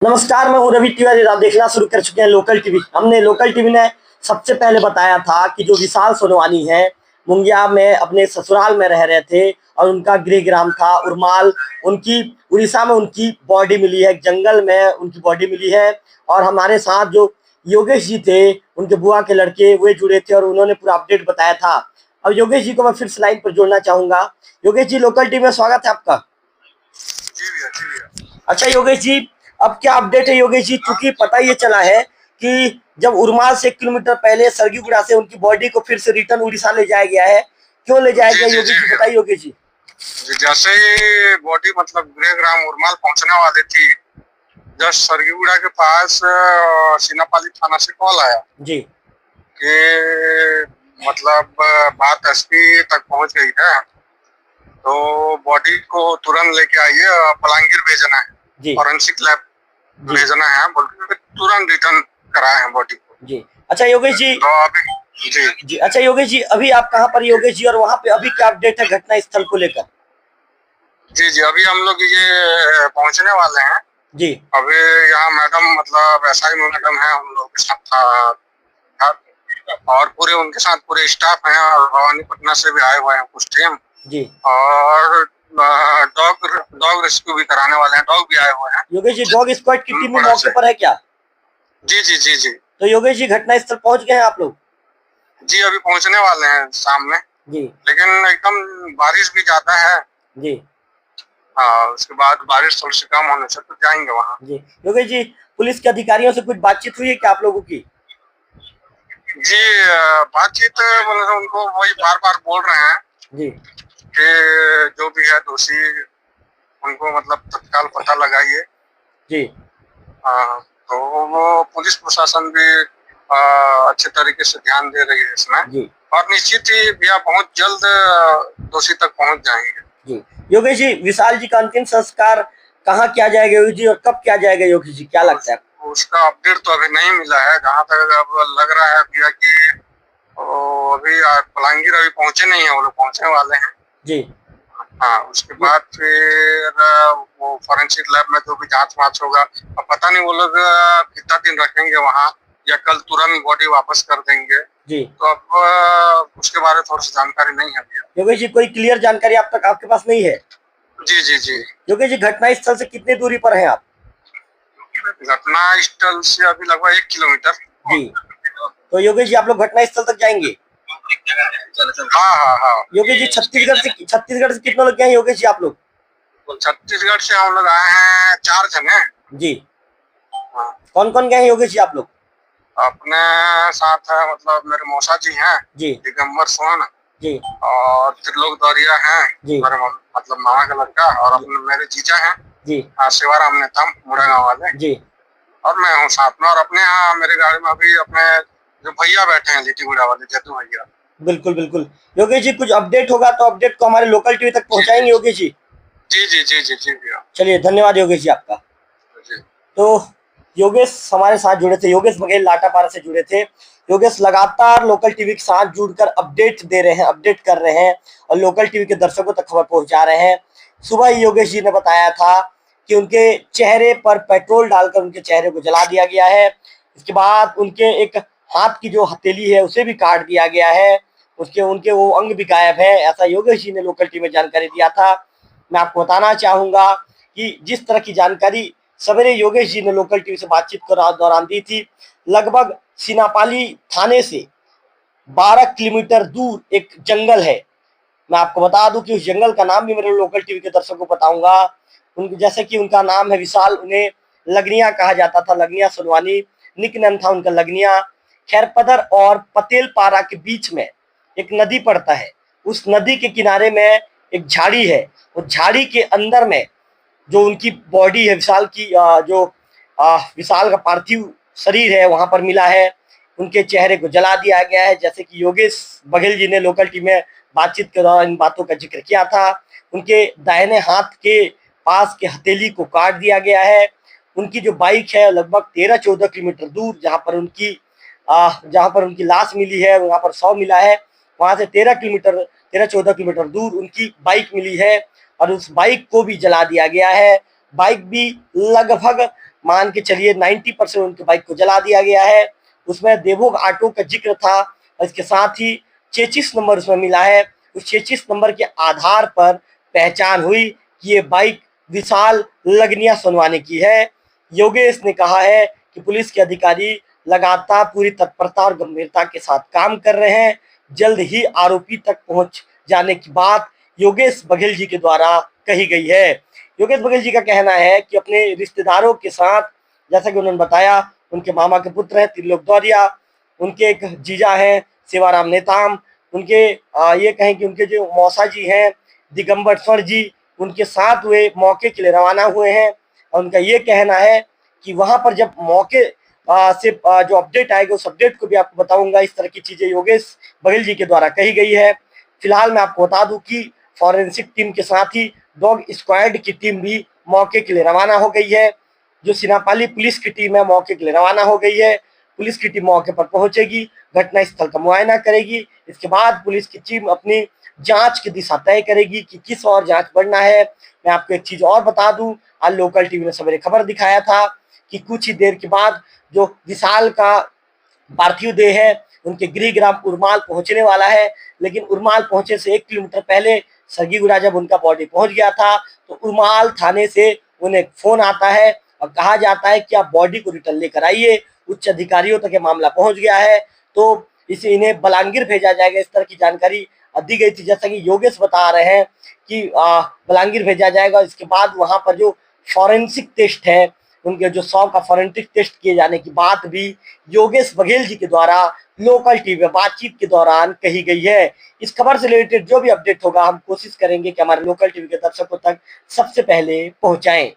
नमस्कार, मैं हूं रवि तिवारी। आप देखना शुरू कर चुके हैं लोकल टीवी। हमने लोकल टीवी ने सबसे पहले बताया था कि जो विशाल सोनवानी है मुंगिया में अपने ससुराल में रह रहे थे और उनका गृह ग्राम था उरमाल। उनकी उड़ीसा में उनकी बॉडी मिली है, जंगल में उनकी बॉडी मिली है। और हमारे साथ जो योगेश जी थे, उनके बुआ के लड़के, वे जुड़े थे और उन्होंने पूरा अपडेट बताया था। अब योगेश जी को मैं फिर से लाइन पर जोड़ना चाहूंगा। योगेश जी, लोकल टीवी में स्वागत है आपका। जी भैया, जी भैया। अच्छा योगेश जी, अब क्या अपडेट है योगेश जी? क्योंकि पता ये चला है कि जब उरमाल से 1 किलोमीटर पहले सरगीगुड़ा से उनकी बॉडी को फिर से रिटर्न उड़ीसा ले जाया गया है। क्यों ले जाया जी गया जी योगेश जी जी, भैया। बताइए योगेश जी। जैसे ही बॉडी मतलब गृहग्राम उरमाल पहुंचने वाली थी, जस्ट सरगीगुड़ा के पास सीनापाली थाना से कॉल आया जी कि मतलब बात एसपी तक पहुंच गई है, तो बॉडी को तुरंत लेके आइए, पलांगीर भेजना है, जी फॉरेंसिक लैब जी भेजना है बोल के तुरंत रिटर्न कराए हैं बॉडी को। जी। अच्छा योगेश जी। तो अभी जी जी अच्छा योगेश जी, अभी आप कहाँ पर योगेश जी, और वहाँ पे अभी क्या अपडेट है घटना स्थल को लेकर? जी जी, अभी हम लोग ये पहुंचने वाले हैं। जी अभी यहाँ मैडम मतलब एसआई मैडम है, हम लोग के साथ था, और पूरे उनके साथ पूरे स्टाफ हैं, और भवानीपटना से भी आए हुए हैं कुछ टीम, जी। और डॉग रेस्क्यू भी कराने वाले हैं, डॉग भी आए हुए हैं। योगेश जी, डॉग स्क्वाड की टीम मौके पर है क्या? जी जी जी जी तो योगेश जी, घटना स्थल पहुंच गए हैं आप लोग? जी, अभी पहुंचने वाले हैं शाम में, जी लेकिन एकदम बारिश भी ज्यादा है। जी हाँ, उसके बाद बारिश थोड़ी सी कम होने से तो जाएंगे वहाँ। जी। योगेश जी, पुलिस के अधिकारियों से कुछ बातचीत हुई है क्या आप लोगों की? जी, बातचीत मतलब उनको वही बार बार बोल रहे हैं जी कि जो भी है दोषी, उनको मतलब तत्काल पता लगाइए। जी हाँ, तो वो पुलिस प्रशासन भी अच्छे तरीके से ध्यान दे रही है इसमें, जी और निश्चित ही भैया बहुत जल्द दोषी तक पहुंच जाएंगे। जी। योगेश जी, विशाल जी का अंतिम संस्कार कहाँ किया जाएगा योगेश जी, और कब किया जाएगा योगेश जी, क्या लगता है? उसका अपडेट तो अभी नहीं मिला है, जहाँ तक अब लग रहा है भैया कि अभी पलांगीर अभी पहुंचे नहीं है, वो लोग पहुंचने वाले हैं। जी हाँ, उसके बाद फिर वो फॉरेंसिक लैब में जो भी जांच वाच होगा, अब पता नहीं वो लोग कितना दिन रखेंगे वहाँ, या कल तुरंत बॉडी वापस कर देंगे। जी। तो अब उसके बारे में थोड़ी सी जानकारी नहीं है भैया। योगेश जी, कोई क्लियर जानकारी आप तक आपके पास नहीं है? जी जी जी। योगेश जी, घटना स्थल से कितनी दूरी पर हैं आप? घटना स्थल से अभी लगभग 1 किलोमीटर। जी। तो योगेश जी, आप लोग घटना स्थल तक जाएंगे? हाँ हाँ हाँ। योगेश जी, छत्तीसगढ़ से कितने लोग गए हैं योगेश जी आप लोग? छत्तीसगढ़ से हम लोग आए हैं 4 जने। जी। हाँ। कौन कौन गए हैं योगेश जी आप लोग? अपने साथ है मतलब मेरे मौसा जी हैं, जी दिगंबर सोन, जी और त्रिलोक दौरिया हैं, जी मेरे मतलब मामा का लड़का, और अपने मेरे जीजा हैं जी शिवाराम नेतम मुड़ेगांव वाले, जी और मैं हूँ साथ में। और अपने यहाँ मेरे गाड़ी में अभी अपने जो भैया बैठे हैं लिट्टीगुड़ा वाले, जद्दू भैया। बिल्कुल बिल्कुल। योगेश जी, कुछ अपडेट होगा तो अपडेट को हमारे लोकल टीवी तक पहुंचाएंगे योगेश जी। जी जी जी जी जी भैया। चलिए, धन्यवाद योगेश जी आपका। जी। तो योगेश हमारे साथ जुड़े थे, योगेश बघेल लाटापारा से जुड़े थे। योगेश लगातार लोकल टीवी के साथ जुड़कर अपडेट दे रहे हैं, अपडेट कर रहे हैं और लोकल टीवी के दर्शकों तक खबर पहुंचा रहे हैं। सुबह ही योगेश जी ने बताया था कि उनके चेहरे पर पेट्रोल डालकर उनके चेहरे को जला दिया गया है। इसके बाद उनके एक हाथ की जो हथेली है उसे भी काट दिया गया है, उसके उनके वो अंग भी गायब है, ऐसा योगेश जी ने लोकल टीवी में जानकारी दिया था। मैं आपको बताना चाहूंगा कि जिस तरह की जानकारी सवेरे योगेश जी ने लोकल टीवी से बातचीत के दौरान दी थी, लगभग सीनापाली थाने से 12 किलोमीटर दूर एक जंगल है। मैं आपको बता दूं कि उस जंगल का नाम भी मेरे लोकल टीवी के दर्शकों को बताऊंगा। जैसे कि उनका नाम है विशाल, उन्हें लगनिया कहा जाता था, लगनिया सोनवानी निक नेम था उनका लगनिया। खैरपदर और पतेलपारा के बीच में एक नदी पड़ता है, उस नदी के किनारे में एक झाड़ी है, उस झाड़ी के अंदर में जो उनकी बॉडी है विशाल की, जो विशाल का पार्थिव शरीर है वहां पर मिला है। उनके चेहरे को जला दिया गया है, जैसे कि योगेश बघेल जी ने लोकल टीवी में बातचीत के दौरान इन बातों का जिक्र किया था। उनके दाहिने हाथ के पास के हथेली को काट दिया गया है। उनकी जो बाइक है लगभग 13-14 किलोमीटर दूर, जहाँ पर उनकी लाश मिली है, वहां पर शव मिला है, वहां से 13-14 किलोमीटर दूर उनकी बाइक मिली है और उस बाइक को भी जला दिया गया है। बाइक भी लगभग मान के चलिए 90% उनके बाइक को जला दिया गया है। उसमें देवभोग ऑटो का जिक्र था और इसके साथ ही 33 नंबर उसमें मिला है। उस 33 नंबर के आधार पर पहचान हुई कि ये बाइक विशाल लगनिया सोनवाने की है। योगेश ने कहा है कि पुलिस के अधिकारी लगातार पूरी तत्परता और गंभीरता के साथ काम कर रहे हैं। जल्द ही आरोपी तक पहुंच जाने की बात योगेश बघेल जी के द्वारा कही गई है। योगेश बघेल जी का कहना है कि अपने रिश्तेदारों के साथ, जैसा कि उन्होंने बताया, उनके मामा के पुत्र हैं त्रिलोक दौरिया, उनके एक जीजा हैं सेवाराम नेताम, उनके ये कहें कि उनके जो मौसा जी हैं दिगंबर स्वर जी, उनके साथ वे मौके के लिए रवाना हुए हैं। और उनका ये कहना है कि वहां पर जब मौके से जो अपडेट आएगा उस अपडेट को भी आपको बताऊंगा। इस तरह की चीजें योगेश बघेल जी के द्वारा कही गई है। फिलहाल मैं आपको बता दूं कि फॉरेंसिक टीम के साथ ही डॉग स्क्वाड की टीम भी मौके के लिए रवाना हो गई है। जो सिनापाली पुलिस की टीम है मौके के लिए रवाना हो गई है। पुलिस की टीम मौके पर पहुंचेगी, घटना स्थल का मुआयना करेगी। इसके बाद पुलिस की टीम अपनी जांच की दिशा तय करेगी कि किस और जांच बढ़ना है। मैं आपको एक चीज और बता दूं, आज लोकल टीवी ने सवेरे खबर दिखाया था कि कुछ ही देर के बाद जो विशाल का पार्थिव देह है उनके गृह ग्राम उरमाल पहुंचने वाला है। लेकिन उरमाल पहुंचे से 1 किलोमीटर पहले सरगीगुड़ा जब उनका बॉडी पहुंच गया था तो उरमाल थाने से उन्हें फोन आता है और कहा जाता है कि आप बॉडी को रिटर्न लेकर आइए। उच्च अधिकारियों तक ये मामला पहुंच गया है तो इसे इन्हें बलांगीर भेजा जाएगा। इस तरह की जानकारी दी गई थी, जैसा कि योगेश बता रहे हैं कि बलांगीर भेजा जाएगा। इसके बाद वहां पर जो फॉरेंसिक टेस्ट है, उनके जो 100 का फॉरेंसिक टेस्ट किए जाने की बात भी योगेश बघेल जी के द्वारा लोकल टीवी में बातचीत के दौरान कही गई है। इस खबर से रिलेटेड जो भी अपडेट होगा हम कोशिश करेंगे कि हमारे लोकल टीवी के दर्शकों तक सबसे पहले पहुंचाएं।